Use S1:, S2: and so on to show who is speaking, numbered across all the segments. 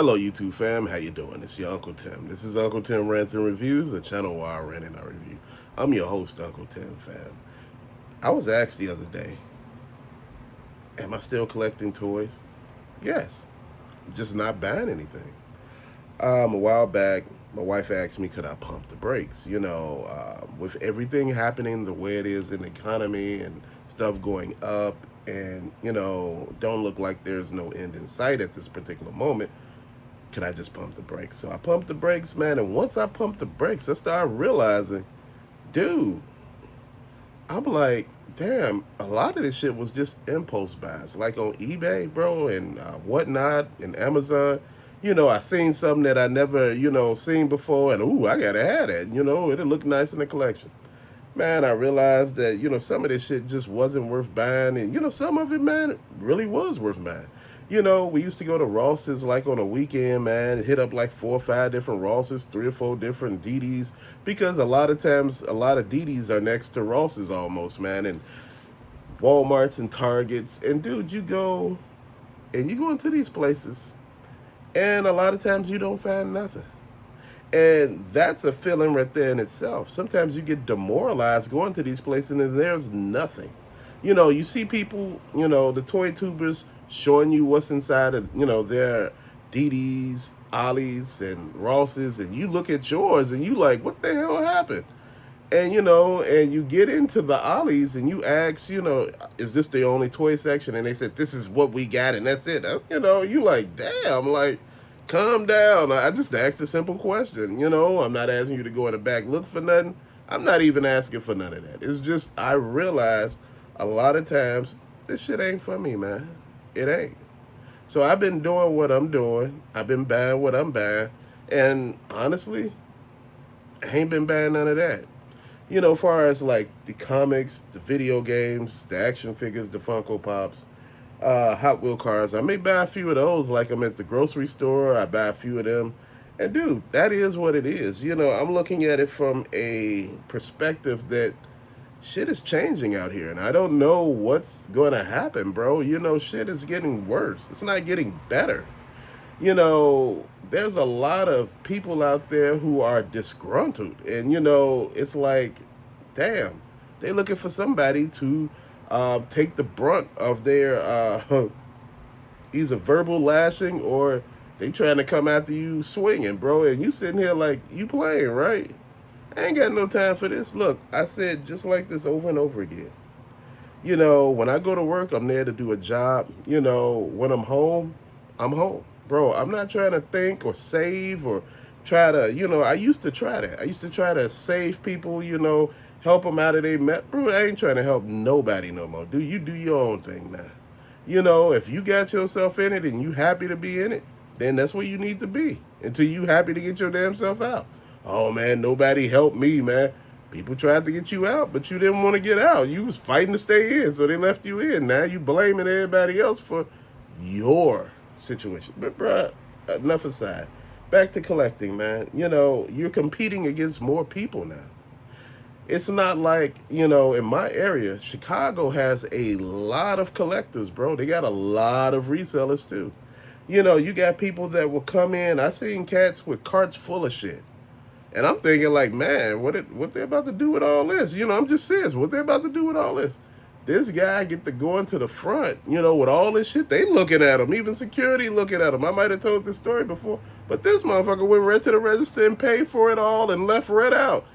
S1: Hello, YouTube fam. How you doing? It's your Uncle Tim. This is Uncle Tim Rants and Reviews, a channel where I rant and I review. I'm your host, Uncle Tim fam. I was asked the other day, am I still collecting toys? Yes. I'm just not buying anything. A while back, my wife asked me, could I pump the brakes? With everything happening the way it is in the economy and stuff going up, and, don't look like there's no end in sight at this particular moment, could I just pump the brakes? So I pumped the brakes, man. And once I pumped the brakes, I started realizing, dude, I'm like, damn, a lot of this shit was just impulse buys. Like on eBay, bro, and whatnot, and Amazon. I seen something that I never, seen before, and ooh, I gotta have that. It'll look nice in the collection. Man, I realized that, some of this shit just wasn't worth buying. And, some of it, man, really was worth buying. We used to go to Ross's like on a weekend, man, hit up like 4 or 5 different Ross's, 3 or 4 different DD's, because a lot of times, a lot of DD's are next to Ross's almost, man, and Walmart's and Targets. And, dude, you go into these places, and a lot of times you don't find nothing. And that's a feeling right there in itself. Sometimes you get demoralized going to these places and there's nothing. You see people, the toy tubers showing you what's inside of, their DD's, Ollie's, and Ross's, and you look at yours and you like, what the hell happened? And and you get into the Ollie's and you ask, is this the only toy section? And they said, this is what we got, and that's it. You like, damn, like, calm down. I just asked a simple question. I'm not asking you to go in the back look for nothing. I'm not even asking for none of that. It's just I realized a lot of times this shit ain't for me, man. It ain't. So I've been doing what I'm doing. I've been buying what I'm buying, and honestly, I ain't been buying none of that. As far as like the comics, the video games, the action figures, the Funko Pops, Hot Wheel cars, I may buy a few of those like I'm at the grocery store. I buy a few of them. And dude, that is what it is. I'm looking at it from a perspective that shit is changing out here. And I don't know what's going to happen, bro. Shit is getting worse. It's not getting better. There's a lot of people out there who are disgruntled. And, it's like, damn, they're looking for somebody to take the brunt of their either verbal lashing or they trying to come after you swinging, bro. And you sitting here like, you playing, right? I ain't got no time for this. Look, I said just like this over and over again. When I go to work, I'm there to do a job. When I'm home, I'm home. Bro, I'm not trying to think or save or try to, I used to try that. I used to try to save people, help them out of their mess. Bro, I ain't trying to help nobody no more. You do your own thing now. If you got yourself in it and you happy to be in it, then that's where you need to be until you happy to get your damn self out. Oh, man, nobody helped me, man. People tried to get you out, but you didn't want to get out. You was fighting to stay in, so they left you in. Now you blaming everybody else for your situation. But, bruh, enough aside. Back to collecting, man. You're competing against more people now. It's not like, in my area, Chicago has a lot of collectors, bro. They got a lot of resellers, too. You got people that will come in. I seen cats with carts full of shit. And I'm thinking like, man, what they about to do with all this? I'm just serious. What they about to do with all this? This guy get to go into the front, with all this shit. They looking at him. Even security looking at him. I might have told this story before. But this motherfucker went right to the register and paid for it all and left right out.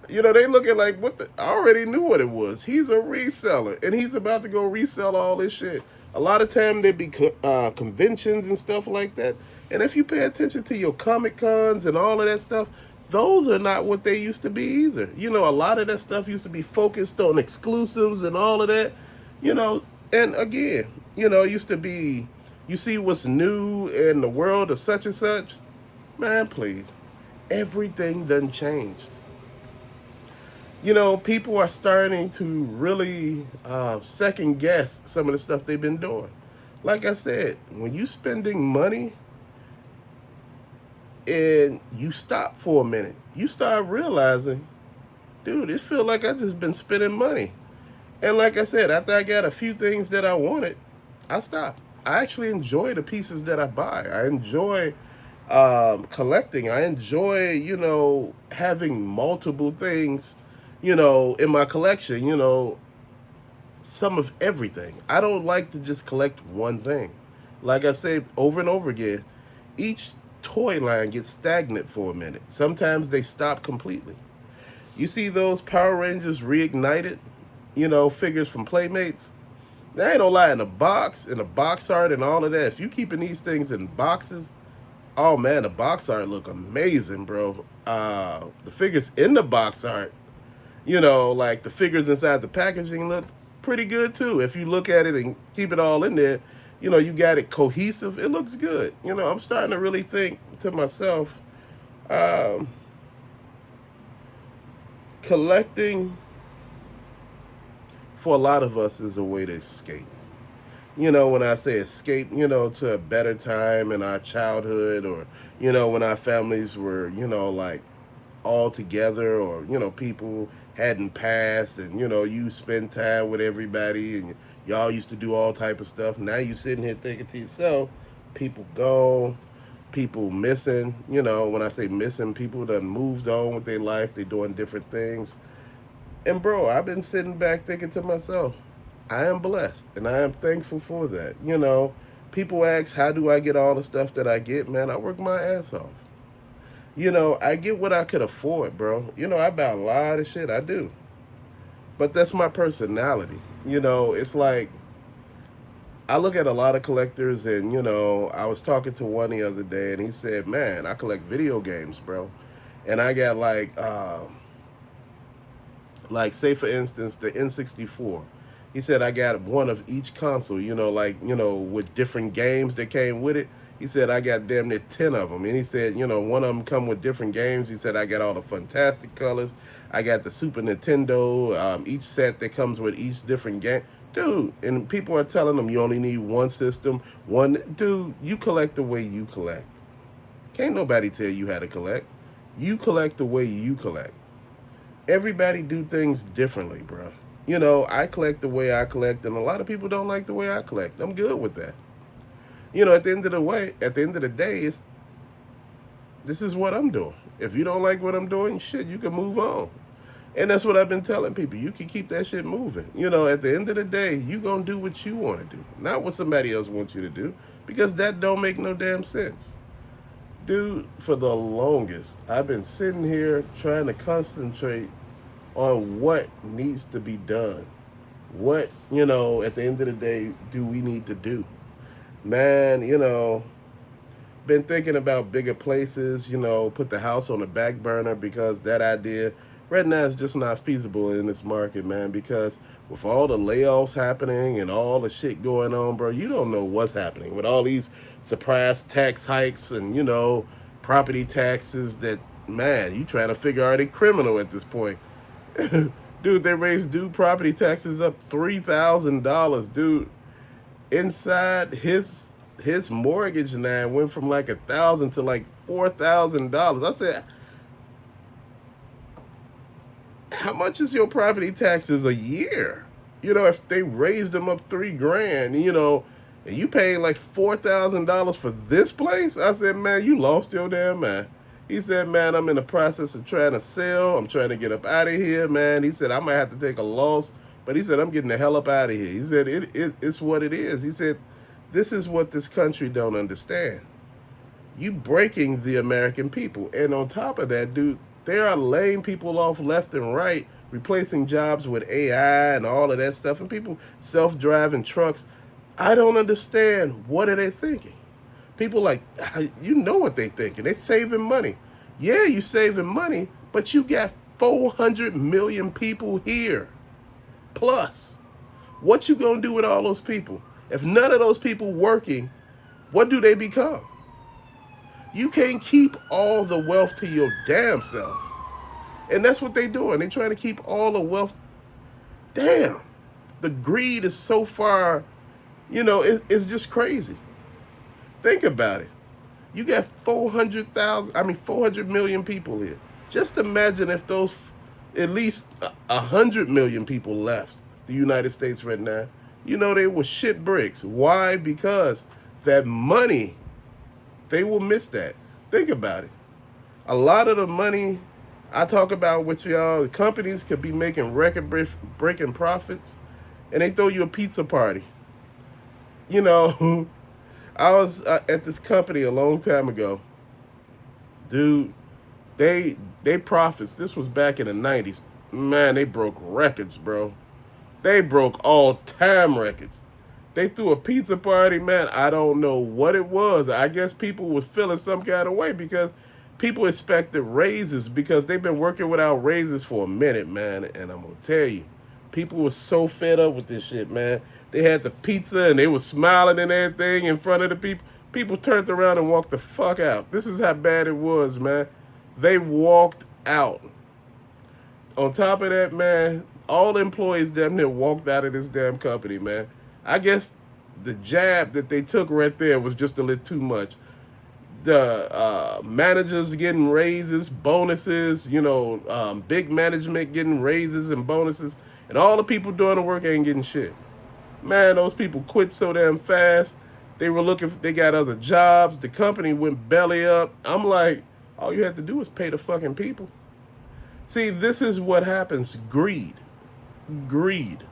S1: They looking like, what the? I already knew what it was. He's a reseller. And he's about to go resell all this shit. A lot of time there be conventions and stuff like that. And if you pay attention to your Comic Cons and all of that stuff, those are not what they used to be either. A lot of that stuff used to be focused on exclusives and all of that. And again, used to be, you see what's new in the world of such and such. Man, please. Everything done changed. People are starting to really second guess some of the stuff they've been doing. Like I said, when you spending money and you stop for a minute, you start realizing, dude, it feel like I just been spending money. And like I said, after I got a few things that I wanted, I stopped. I actually enjoy the pieces that I buy. I enjoy Collecting, I enjoy, having multiple things, in my collection, some of everything. I don't like to just collect one thing. Like I say over and over again, each toy line gets stagnant for a minute. Sometimes they stop completely. You see those Power Rangers reignited, figures from Playmates? They ain't no lie, in a box art and all of that. If you keeping these things in boxes, oh man, the box art look amazing, bro. The figures in the box art, like the figures inside the packaging look pretty good too. If you look at it and keep it all in there, you got it cohesive. It looks good. I'm starting to really think to myself, um, collecting for a lot of us is a way to escape. When I say escape, to a better time in our childhood, or, when our families were, like all together, or, people hadn't passed, and, you spend time with everybody, and y'all used to do all type of stuff. Now you sitting here thinking to yourself, people gone, people missing. When I say missing, people that moved on with their life, they doing different things. And bro, I've been sitting back thinking to myself, I am blessed and I am thankful for that. People ask, how do I get all the stuff that I get? Man, I work my ass off. I get what I could afford, bro. I buy a lot of shit, I do. But that's my personality. It's like, I look at a lot of collectors, and, I was talking to one the other day, and he said, man, I collect video games, bro. And I got like say for instance the N64. He said I got one of each console, with different games that came with it. He said I got damn near 10 of them. And he said, one of them come with different games. He said I got all the fantastic colors. I got the Super Nintendo, each set that comes with each different game. Dude, and people are telling them you only need one system. Dude, you collect the way you collect. Can't nobody tell you how to collect. You collect the way you collect. Everybody do things differently, bro. I collect the way I collect, and a lot of people don't like the way I collect. I'm good with that. At the end of the day, this is what I'm doing. If you don't like what I'm doing, shit, you can move on. And that's what I've been telling people. You can keep that shit moving. At the end of the day, you gonna do what you want to do, not what somebody else wants you to do, because that don't make no damn sense. Dude, for the longest, I've been sitting here trying to concentrate on what needs to be done. What, at the end of the day, do we need to do? Man, been thinking about bigger places, put the house on the back burner, because that idea right now is just not feasible in this market, man, because with all the layoffs happening and all the shit going on, bro, you don't know what's happening with all these surprise tax hikes and, property taxes that, man, you trying to figure out a criminal at this point. Dude, they raised property taxes up $3,000, dude. Inside his mortgage now went from like $1,000 to like $4,000. I said, how much is your property taxes a year? If they raised them up $3,000, and you paying like $4,000 for this place, I said, man, you lost your damn mind. He said, man, I'm in the process of trying to sell. I'm trying to get up out of here, man. He said, I might have to take a loss, but he said, I'm getting the hell up out of here. He said, it's what it is. He said, this is what this country don't understand. You breaking the American people. And on top of that, dude, they are laying people off left and right, replacing jobs with AI and all of that stuff, and people self-driving trucks. I don't understand. What are they thinking? People like, you know what they thinking. They saving money. Yeah, you saving money, but you got 400 million people here. Plus, what you gonna do with all those people? If none of those people working, what do they become? You can't keep all the wealth to your damn self. And that's what they doing. They trying to keep all the wealth. Damn. The greed is so far, it's just crazy. Think about it. You got 400 million people here. Just imagine if those at least 100 million people left the United States right now. They were shit bricks. Why? Because that money, they will miss that. Think about it. A lot of the money I talk about with y'all, companies could be making record breaking profits, and they throw you a pizza party. You know, I was at this company a long time ago, dude. They profits. This was back in the '90s. Man, they broke records, bro. They broke all time records. They threw a pizza party, man. I don't know what it was. I guess people was feeling some kind of way because people expected raises because they've been working without raises for a minute, man. And I'm gonna tell you, people were so fed up with this shit, man. They had the pizza and they were smiling and everything in front of the people. People turned around and walked the fuck out. This is how bad it was, man. They walked out. On top of that, man, all the employees damn near walked out of this damn company, man. I guess the jab that they took right there was just a little too much. The managers getting raises, bonuses, big management getting raises and bonuses, and all the people doing the work ain't getting shit. Man, those people quit so damn fast. They were looking, they got other jobs. The company went belly up. I'm like, all you have to do is pay the fucking people. See, this is what happens. Greed. Greed.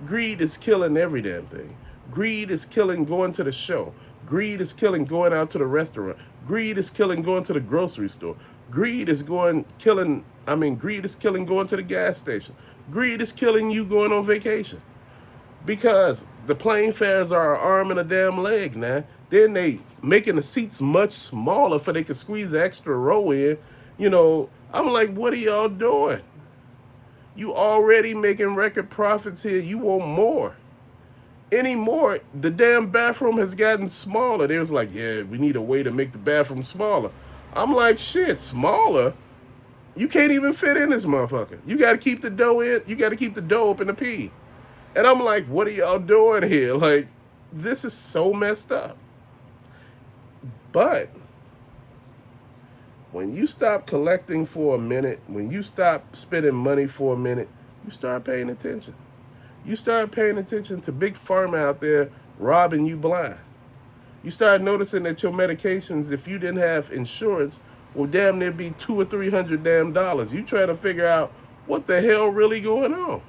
S1: Greed is killing every damn thing. Greed is killing going to the show. Greed is killing going out to the restaurant. Greed is killing going to the grocery store. Greed is greed is killing going to the gas station. Greed is killing you going on vacation. Because the plane fares are an arm and a damn leg now. Then they making the seats much smaller so they can squeeze an extra row in. I'm like, what are y'all doing? You already making record profits here. You want more. Anymore, the damn bathroom has gotten smaller. They was like, yeah, we need a way to make the bathroom smaller. I'm like, shit, smaller? You can't even fit in this motherfucker. You got to keep the dough in. You got to keep the dough open to pee. And I'm like, what are y'all doing here? Like, this is so messed up. But when you stop collecting for a minute, when you stop spending money for a minute, you start paying attention. You start paying attention to big pharma out there robbing you blind. You start noticing that your medications, if you didn't have insurance, will damn near be $200 or $300 damn dollars. You trying to figure out what the hell really going on.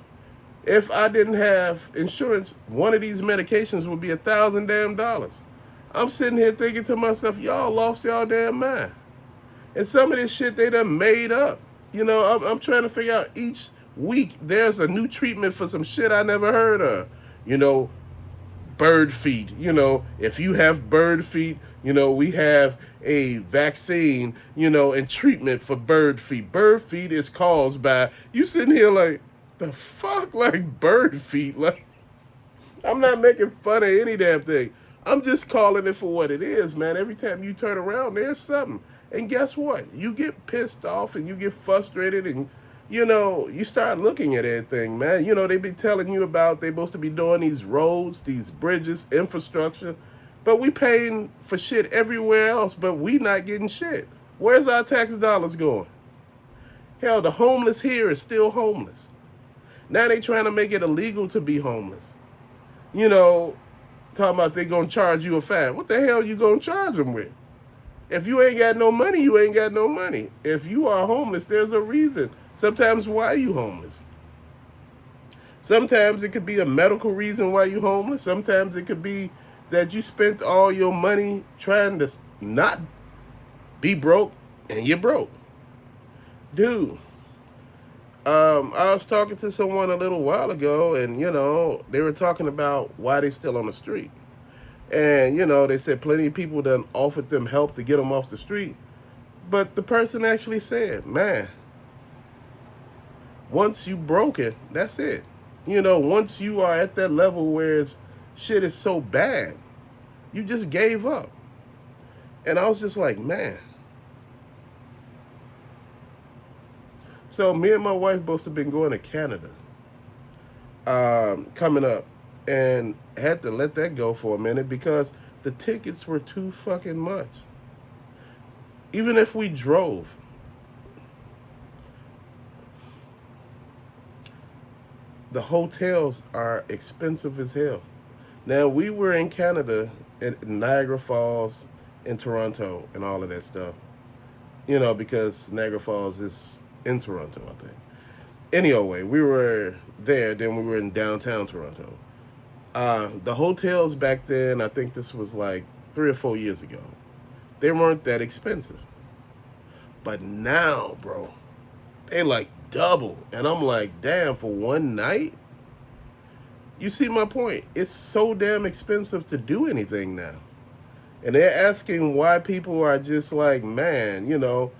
S1: If I didn't have insurance, one of these medications would be $1,000 damn dollars. I'm sitting here thinking to myself, y'all lost y'all damn mind. And some of this shit they done made up. I'm trying to figure out each week there's a new treatment for some shit I never heard of. Bird feet. If you have bird feet, we have a vaccine, and treatment for bird feet. Bird feet is caused by, you sitting here like, the fuck, like bird feet? Like, I'm not making fun of any damn thing. I'm just calling it for what it is, man. Every time you turn around, there's something. And guess what? You get pissed off and you get frustrated and, you start looking at everything, man. They be telling you about they supposed to be doing these roads, these bridges, infrastructure. But we paying for shit everywhere else, but we not getting shit. Where's our tax dollars going? Hell, the homeless here is still homeless. Now they trying to make it illegal to be homeless. Talking about they going to charge you a fine. What the hell you going to charge them with? If you ain't got no money, you ain't got no money. If you are homeless, there's a reason. Sometimes why are you homeless? Sometimes it could be a medical reason why you're homeless. Sometimes it could be that you spent all your money trying to not be broke and you're broke. Dude, I was talking to someone a little while ago and, they were talking about why they still on the street. And, they said plenty of people done offered them help to get them off the street. But the person actually said, man, once you broke it, that's it. Once you are at that level where shit is so bad, you just gave up. And I was just like, man. So me and my wife both have been going to Canada coming up. And had to let that go for a minute because the tickets were too fucking much. Even if we drove, the hotels are expensive as hell. Now, we were in Canada, at Niagara Falls, in Toronto and all of that stuff. You know, because Niagara Falls is in Toronto, I think. Anyway, we were there. Then we were in downtown Toronto. The hotels back then, I think this was like 3 or 4 years ago. They weren't that expensive, but now, bro, they like double, and I'm like, damn, for one night. You see my point? It's so damn expensive to do anything now. And they're asking why people are just like, man, you know,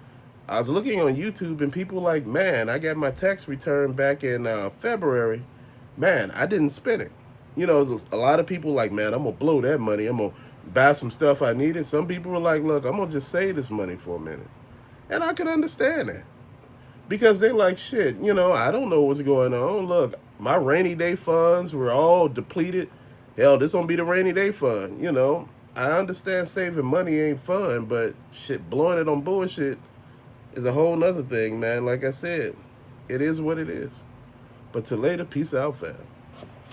S1: I was looking on YouTube and people like, man, I got my tax return back in February. Man, I didn't spend it. You know, a lot of people like, man, I'm going to blow that money. I'm going to buy some stuff I needed. Some people were like, look, I'm going to just save this money for a minute. And I can understand that. Because they like, shit, you know, I don't know what's going on. Look, my rainy day funds were all depleted. Hell, this gonna be the rainy day fund, you know. I understand saving money ain't fun, but shit, blowing it on bullshit is a whole nother thing, man. Like I said, it is what it is. But till later, peace out, fam.